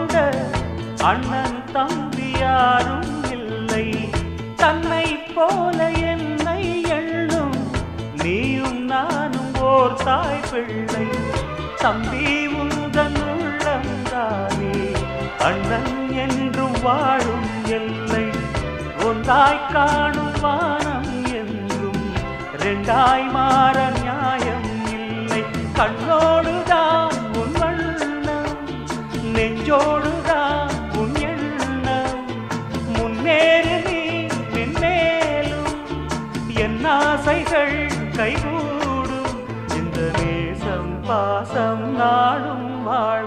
கூட அண்ணன் தம்பி யாரும் இல்லை. தன்னை போல என்னை எண்ணும் நீயும் நானும் ஓர் தாய் பிள்ளை. தம்பி உந்தன் உள்ளந்தானே அண்ணன் என்றும் வாழும் எல்லை. ஒன்றாய் காணும் வானம் என்றும் ரெண்டாய் மாற நியாயம் இல்லை. கண்ணோடுதான் உன் வண்ணம், நெஞ்சோடுதான் உன் எண்ணம். முன்னேறு நீ மென்மேலும், என் ஆசைகள் கைகூடும். இந்த நேசம் பாசம் நாடும் வாழ